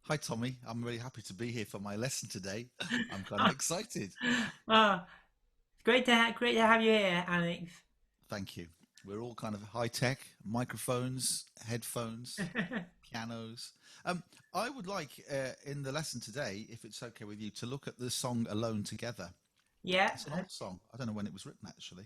Hi, Tommy. I'm really happy to be here for my lesson today. I'm kind of excited. Oh, great to have you here, Alex. Thank you. We're all kind of high tech microphones, headphones, pianos. Um, I would like in the lesson today, if it's okay with you, to look at the song Alone Together. Yeah. It's an old song. I don't know when it was written, actually.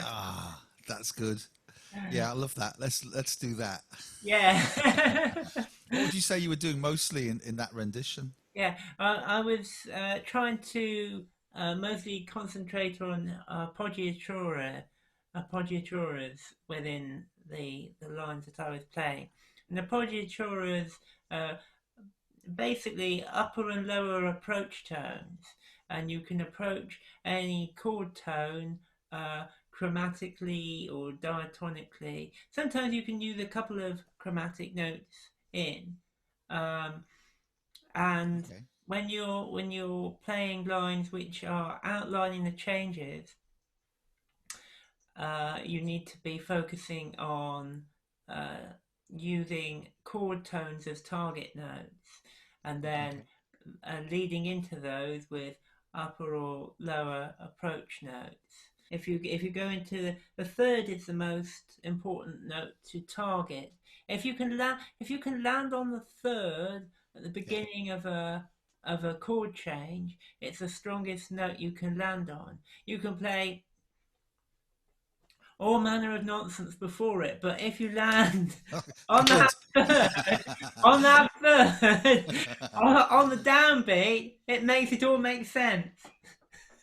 Ah, that's good. Yeah, I love that. Let's do that. Yeah. What would you say you were doing mostly in that rendition? Yeah. I was trying to mostly concentrate on Appoggiaturas within the lines that I was playing. And Appoggiaturas uh, basically upper and lower approach tones, and you can approach any chord tone chromatically or diatonically. Sometimes you can use a couple of chromatic notes in, um, and Okay. when you're playing lines which are outlining the changes, you need to be focusing on uh, using chord tones as target notes, and then Okay. leading into those with upper or lower approach notes. If you go into the third is the most important note to target. If you can land on the third at the Yeah. beginning of a chord change, it's the strongest note you can land on. You can play all manner of nonsense before it, but if you land on that Good. third, on that third, on the downbeat, it makes it all make sense.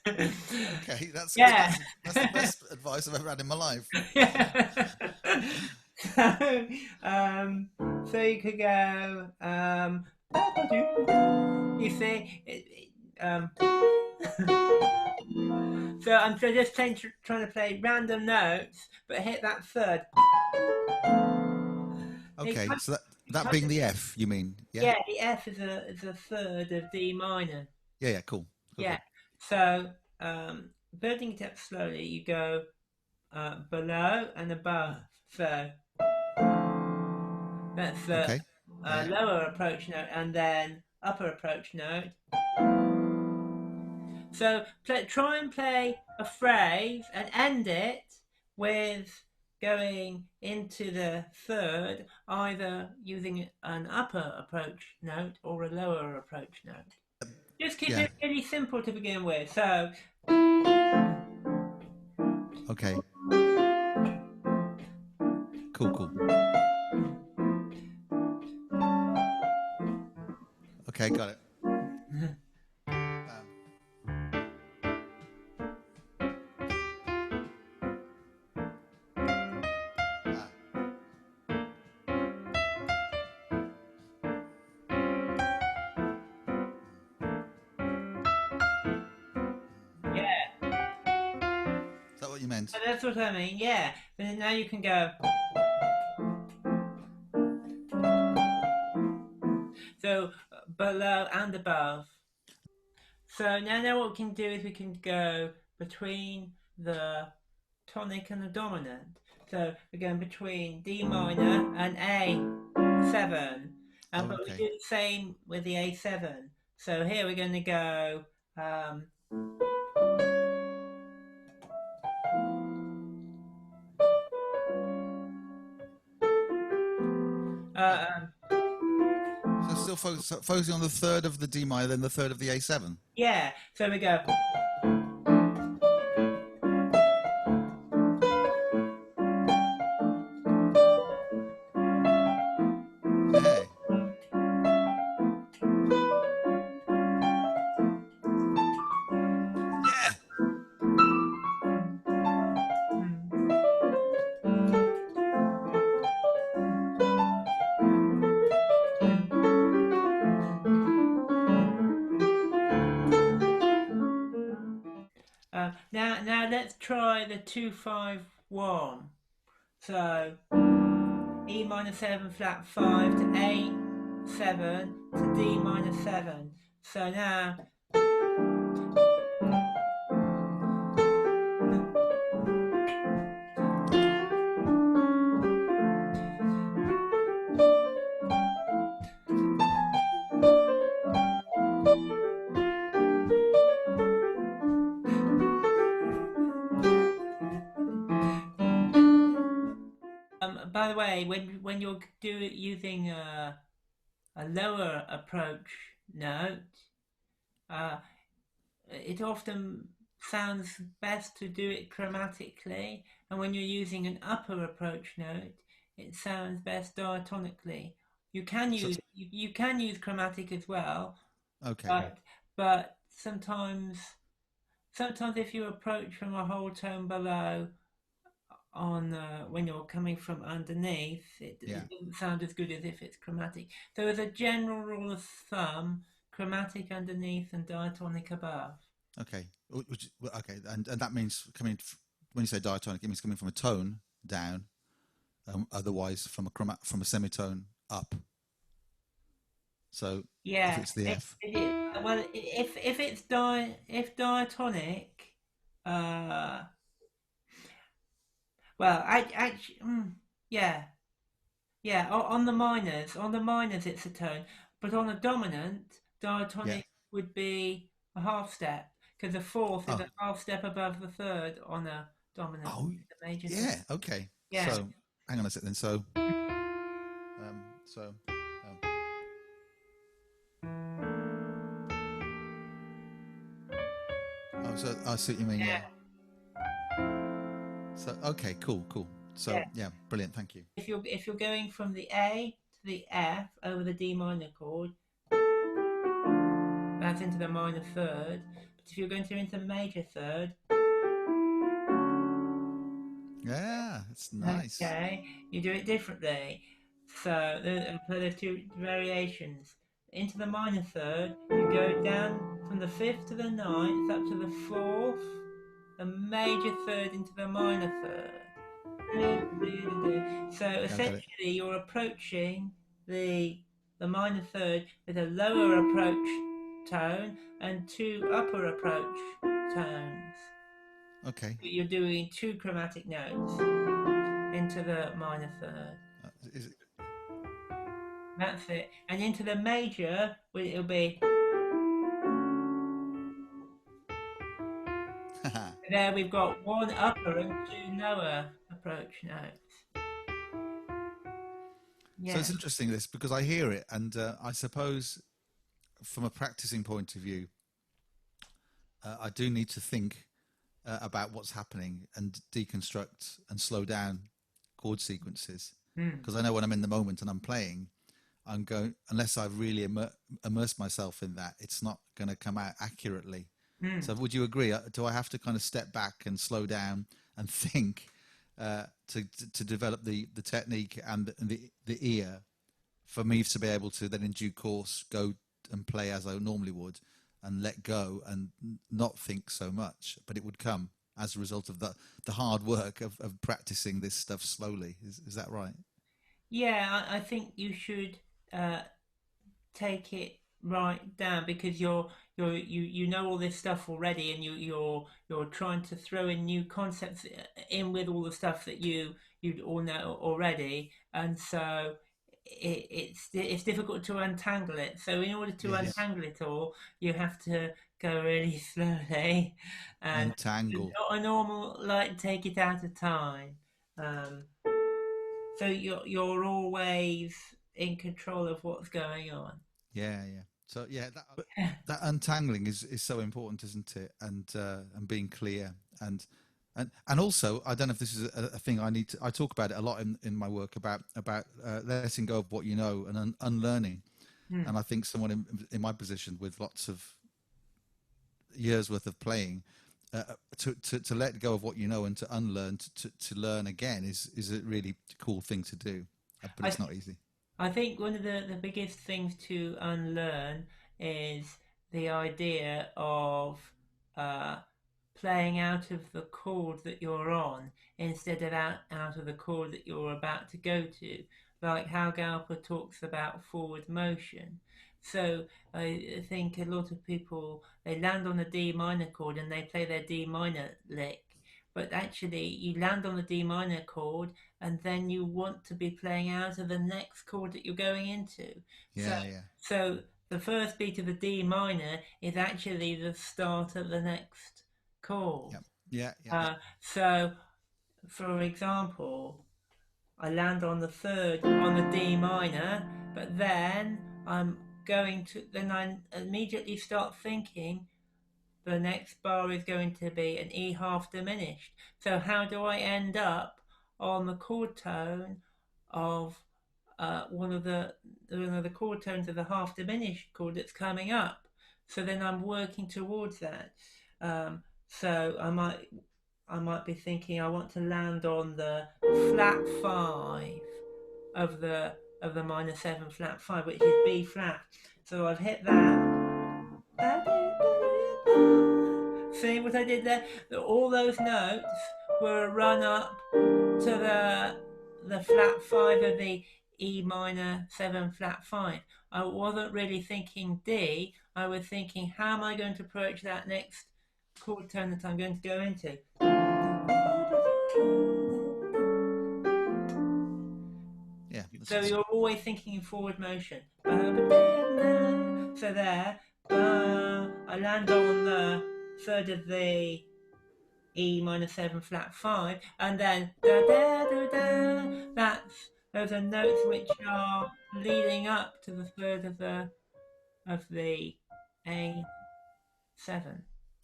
Okay, that's good. Yeah. That's the best advice I've ever had in my life. Yeah. so, um, so you could go, you see, so I'm just trying to play random notes, but hit that third. It Okay, kind, so that it that kind being of, the F, you mean? Yeah. yeah, the F is a third of D minor. Yeah. Yeah. Cool. Cool. Yeah. Cool. So building it up slowly, you go below and above. So that's the Okay. Yeah. Yeah. lower approach note, and then upper approach note. So try and play a phrase and end it with going into the third, either using an upper approach note or a lower approach note. Just keep Yeah. it really simple to begin with. So, Okay. Cool. Cool. Okay. Got it. Um, ah, yeah, is that what you meant? that's what I mean. Yeah. Then now you can go. So below and above. So now what we can do is we can go between the tonic and the dominant. So we're going between D minor and A7. But we Okay. do the same with the A7. So here we're going to go um, uh, Oh, um, so still focusing on the third of the D minor, then the third of the A7. Yeah. So we go. Hey. Yeah. Now let's try the 2-5-1. So E minor 7 flat 5 to A 7 to D minor 7. So now by the way, when you're using a lower approach note, uh, it often sounds best to do it chromatically, and when you're using an upper approach note, it sounds best diatonically. You can So use you can use chromatic as well, okay. but sometimes if you approach from a whole tone below on when you're coming from underneath, Yeah. it doesn't sound as good as if it's chromatic. So as a general rule of thumb, chromatic underneath and diatonic above. Okay. Okay. And that means when you say diatonic, it means coming from a tone down. Otherwise, from a semitone up. So if Yeah, it's the F. well, if it's if diatonic, uh, well, yeah, yeah. On the minors, it's a tone, but on a dominant, Yeah. diatonic would be a half step because the fourth is Oh. a half step above the third on a dominant, Oh. the major third. Yeah. Okay. Yeah. So hang on a second. So. Oh, so I see what you mean. Yeah. Yeah. So okay. Cool. Cool. So Yeah. yeah. Brilliant. Thank you. If you're going from the A to the F over the D minor chord, that's into the minor third. But if you're going to into major third, Yeah. It's nice. okay, you do it differently. So there's two variations. Into the minor third, you go down from the fifth to the ninth up to the fourth, the major third into the minor third. So Yeah. I got it. essentially, you're approaching the the minor third with a lower approach tone and two upper approach tones. Okay. You're doing two chromatic notes into the minor third. Is it? That's it. And into the major, it'll be there. We've got one upper and two lower approach notes. So Yeah. it's interesting this because I hear it, and I suppose from a practicing point of view, I do need to think about what's happening and deconstruct and slow down chord sequences because I know when I'm in the moment and I'm playing, I'm going unless I've really immersed myself in that, it's not going to come out accurately. So would you agree? Do I have to kind of step back and slow down and think to develop the technique and the ear for me to be able to then in due course go and play as I normally would and let go and not think so much, but it would come as a result of the hard work of practicing this stuff slowly. Is that right? Yeah, I think you should uh, take it right down because you know all this stuff already, and you're trying to throw in new concepts in with all the stuff that you all know already, and so it's difficult to untangle it. So in order to Yes. untangle it all, you have to go really slowly, and Untangle. not a normal like take it at a time. Um, so you're always in control of what's going on. Yeah, yeah. So yeah, that untangling is so important, isn't it? And being clear and also, I don't know if this is a thing I need to. I talk about it a lot in my work about letting go of what you know and unlearning. Hmm. And I think someone in my position with lots of years worth of playing, to let go of what you know and to unlearn to learn again is a really cool thing to do. But I it's not easy. I think one of the biggest things to unlearn is the idea of uh, playing out of the chord that you're on instead of out of the chord that you're about to go to, like how Galper talks about forward motion. So I think a lot of people they land on the D minor chord and they play their D minor lick, but actually you land on the D minor chord and then you want to be playing out of the next chord that you're going into. So Yeah, yeah, so the first beat of the D minor is actually the start of the next chord. yeah, yeah, yeah, yeah. So, for example, I land on the third on the D minor, but then then I immediately start thinking the next bar is going to be an E half diminished. So, how do I end up on the chord tone of one of the chord tones of the half diminished chord that's coming up? So then I'm working towards that. So I might be thinking I want to land on the flat five of the minor seven flat five, which is B flat. So I've hit that. See what I did there? All those notes were a run up to the flat five of the E minor seven flat five. I wasn't really thinking D. I was thinking, how am I going to approach that next chord tone that I'm going to go into? Yeah, So it's you're always thinking in forward motion. So there, I land on the third of the E minor seven flat five, and then da da da da. Those are notes which are leading up to the third of the A seven.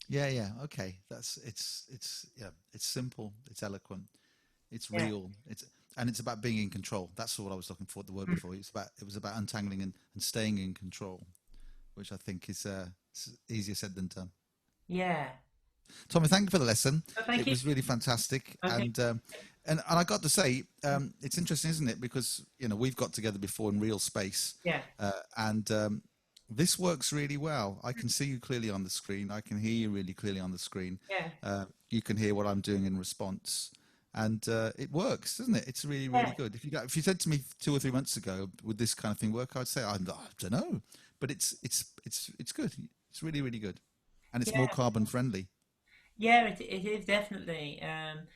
yeah, yeah. Okay, that's it's yeah, it's simple, it's eloquent, it's Yeah. real, it's about being in control. That's what I was looking for. The word before it was about untangling and staying in control, which I think is easier said than done. Yeah. Tommy, thank you for the lesson. So thank It you. was really fantastic, Okay. and I got to say, it's interesting, isn't it? Because we've got together before in real space, Yeah. and this works really well. I can see you clearly on the screen. I can hear you really clearly on the screen. Yeah. You can hear what I'm doing in response, and it works, doesn't it? It's really, really Yeah. good. If you said to me 2 or 3 months ago, would this kind of thing work? I'd say I don't know, but it's good. It's really, really good, and it's more Yeah. carbon friendly. Yeah. It is definitely. And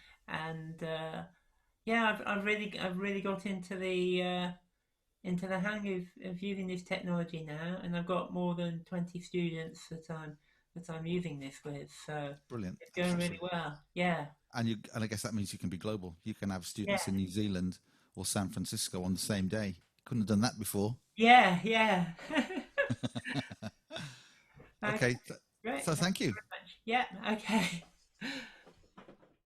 yeah, I've really got into the hang of using this technology now, and I've got more than 20 students that I'm using this with. So Brilliant, it's going really absolutely. well. Yeah. And I guess that means you can be global. You can have Yeah. students in New Zealand or San Francisco on the same day. Couldn't have done that before. Yeah. Yeah. Okay. Okay, Great. so Thank thank you you. very much. Yeah. Okay.